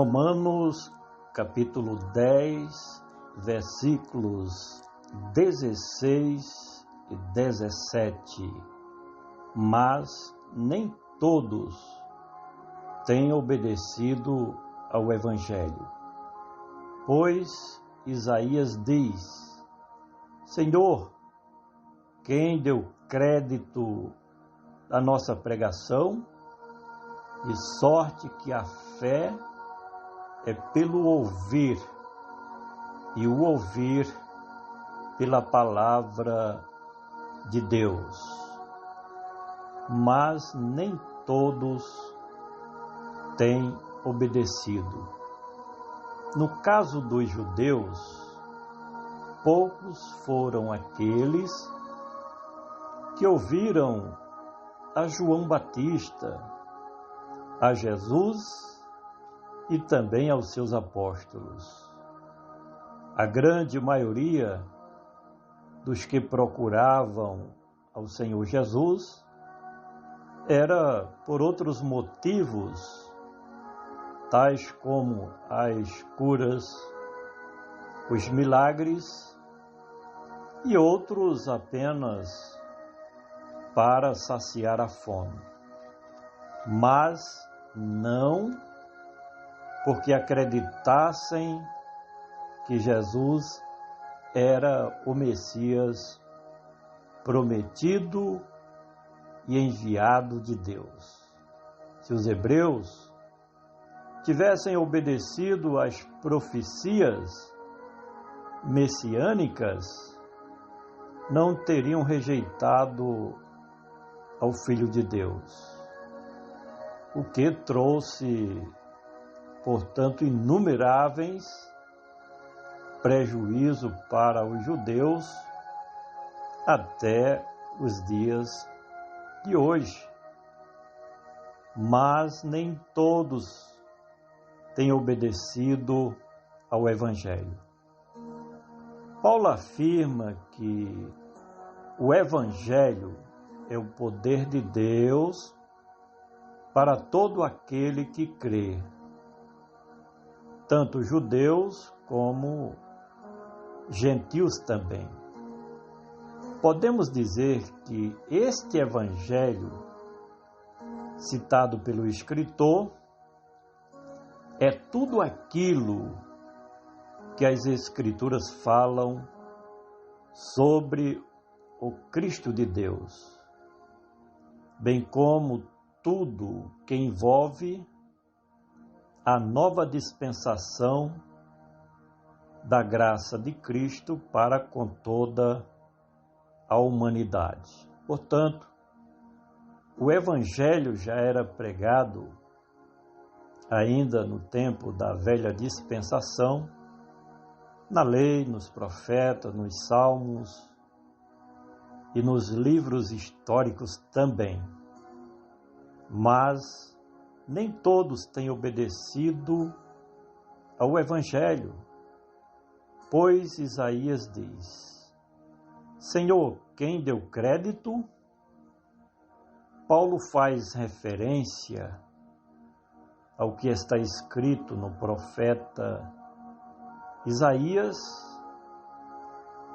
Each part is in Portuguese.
Romanos, capítulo 10, versículos 16 e 17. Mas nem todos têm obedecido ao Evangelho. Pois Isaías diz: Senhor, quem deu crédito à nossa pregação? De sorte que a fé é pelo ouvir, e o ouvir pela palavra de Deus. Mas nem todos têm obedecido. No caso dos judeus, poucos foram aqueles que ouviram a João Batista, a Jesus e também aos seus apóstolos. A grande maioria dos que procuravam ao Senhor Jesus era por outros motivos, tais como as curas, os milagres, e outros apenas para saciar a fome. Mas não porque acreditassem que Jesus era o Messias prometido e enviado de Deus. Se os hebreus tivessem obedecido às profecias messiânicas, não teriam rejeitado ao Filho de Deus, o que trouxe, portanto, inumeráveis prejuízos para os judeus até os dias de hoje. Mas nem todos têm obedecido ao Evangelho. Paulo afirma que o Evangelho é o poder de Deus para todo aquele que crê, tanto judeus como gentios também. Podemos dizer que este Evangelho, citado pelo escritor, é tudo aquilo que as Escrituras falam sobre o Cristo de Deus, bem como tudo que envolve a nova dispensação da graça de Cristo para com toda a humanidade. Portanto, o Evangelho já era pregado ainda no tempo da velha dispensação, na lei, nos profetas, nos salmos e nos livros históricos também. Mas nem todos têm obedecido ao Evangelho, pois Isaías diz: Senhor, quem deu crédito? Paulo faz referência ao que está escrito no profeta Isaías,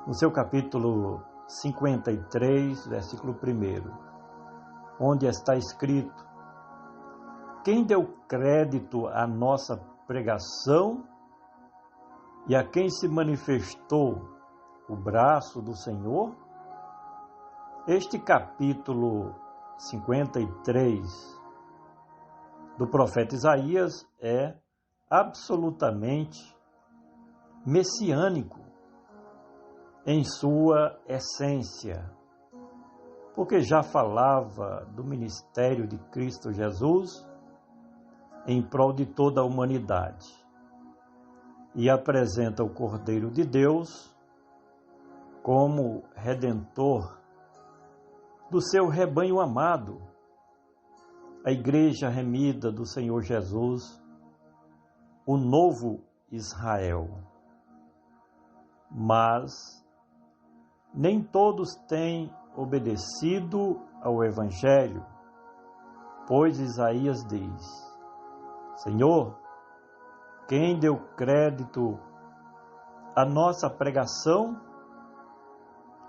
no seu capítulo 53, versículo 1, onde está escrito: Quem deu crédito à nossa pregação e a quem se manifestou o braço do Senhor? Este capítulo 53 do profeta Isaías é absolutamente messiânico em sua essência, porque já falava do ministério de Cristo Jesus em prol de toda a humanidade e apresenta o Cordeiro de Deus como redentor do seu rebanho amado, a igreja remida do Senhor Jesus, o novo Israel. Mas nem todos têm obedecido ao Evangelho, pois Isaías diz: Senhor, quem deu crédito à nossa pregação,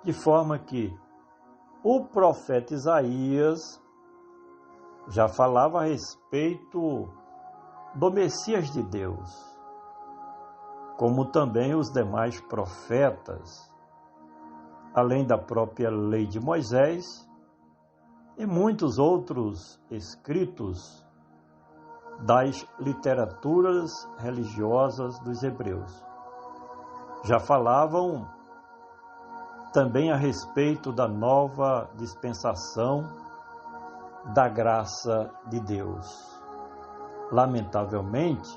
de forma que o profeta Isaías já falava a respeito do Messias de Deus, como também os demais profetas, além da própria lei de Moisés e muitos outros escritos das literaturas religiosas dos hebreus. Já falavam também a respeito da nova dispensação da graça de Deus. Lamentavelmente,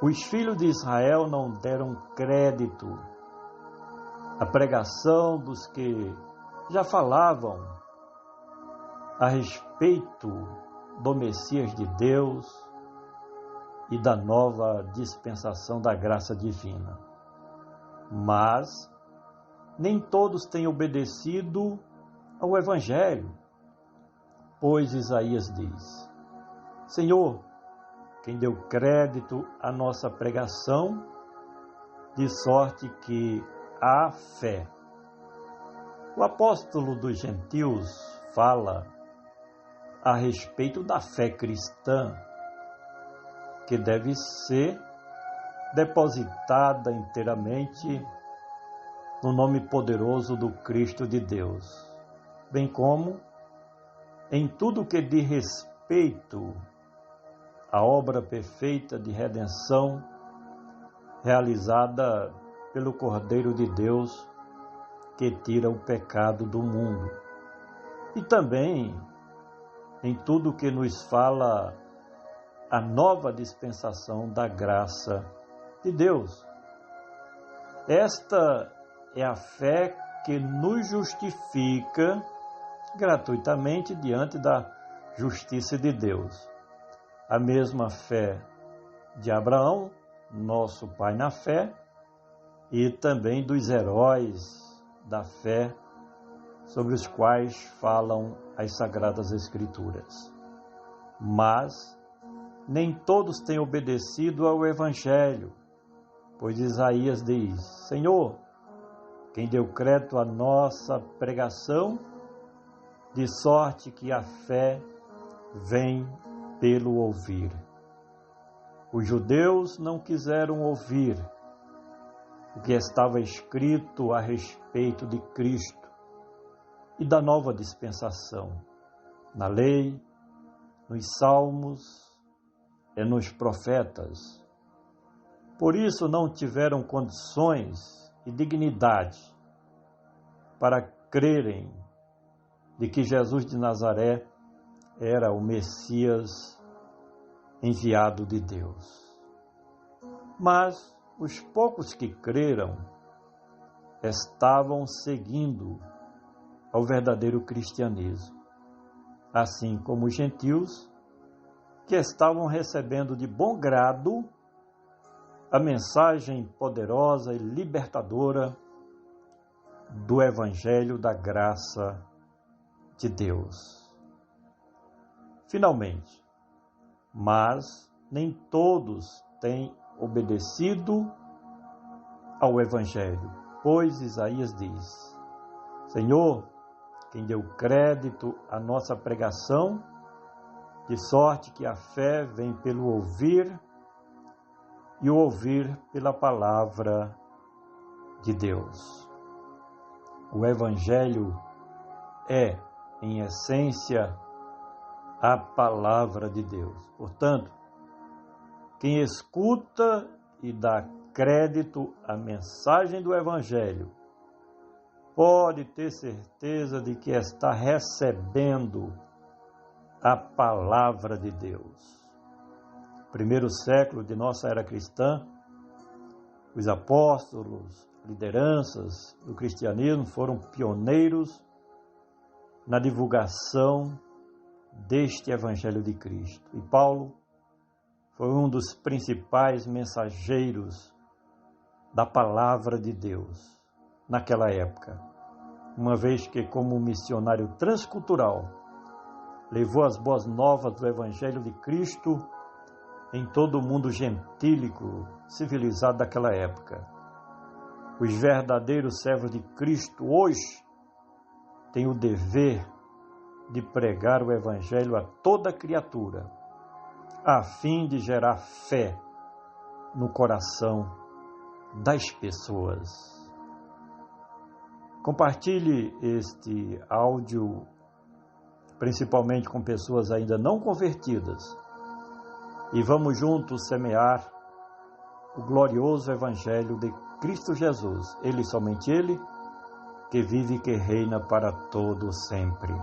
os filhos de Israel não deram crédito à pregação dos que já falavam a respeito do Messias de Deus e da nova dispensação da graça divina. Mas nem todos têm obedecido ao Evangelho, pois Isaías diz: Senhor, quem deu crédito à nossa pregação, de sorte que há fé. O apóstolo dos gentios fala a respeito da fé cristã, que deve ser depositada inteiramente no nome poderoso do Cristo de Deus, bem como em tudo que diz respeito à obra perfeita de redenção realizada pelo Cordeiro de Deus que tira o pecado do mundo, e também em tudo que nos fala a nova dispensação da graça de Deus. Esta é a fé que nos justifica gratuitamente diante da justiça de Deus. A mesma fé de Abraão, nosso pai na fé, e também dos heróis da fé sobre os quais falam as Sagradas Escrituras. Mas nem todos têm obedecido ao Evangelho, pois Isaías diz: Senhor, quem deu crédito à nossa pregação, de sorte que a fé vem pelo ouvir. Os judeus não quiseram ouvir o que estava escrito a respeito de Cristo e da nova dispensação, na lei, nos salmos e nos profetas. Por isso não tiveram condições e dignidade para crerem de que Jesus de Nazaré era o Messias enviado de Deus. Mas os poucos que creram estavam seguindo ao verdadeiro cristianismo, assim como os gentios que estavam recebendo de bom grado a mensagem poderosa e libertadora do Evangelho da graça de Deus. Finalmente, mas nem todos têm obedecido ao Evangelho, pois Isaías diz: Senhor, quem deu crédito à nossa pregação, de sorte que a fé vem pelo ouvir e o ouvir pela palavra de Deus. O Evangelho é, em essência, a palavra de Deus. Portanto, quem escuta e dá crédito à mensagem do Evangelho pode ter certeza de que está recebendo a palavra de Deus. Primeiro século de nossa era cristã, os apóstolos, lideranças do cristianismo foram pioneiros na divulgação deste Evangelho de Cristo. E Paulo foi um dos principais mensageiros da palavra de Deus naquela época, uma vez que, como missionário transcultural, levou as boas novas do Evangelho de Cristo em todo o mundo gentílico, civilizado daquela época. Os verdadeiros servos de Cristo hoje têm o dever de pregar o Evangelho a toda criatura, a fim de gerar fé no coração das pessoas. Compartilhe este áudio, principalmente com pessoas ainda não convertidas, e vamos juntos semear o glorioso Evangelho de Cristo Jesus, Ele, somente Ele, que vive e que reina para todo sempre.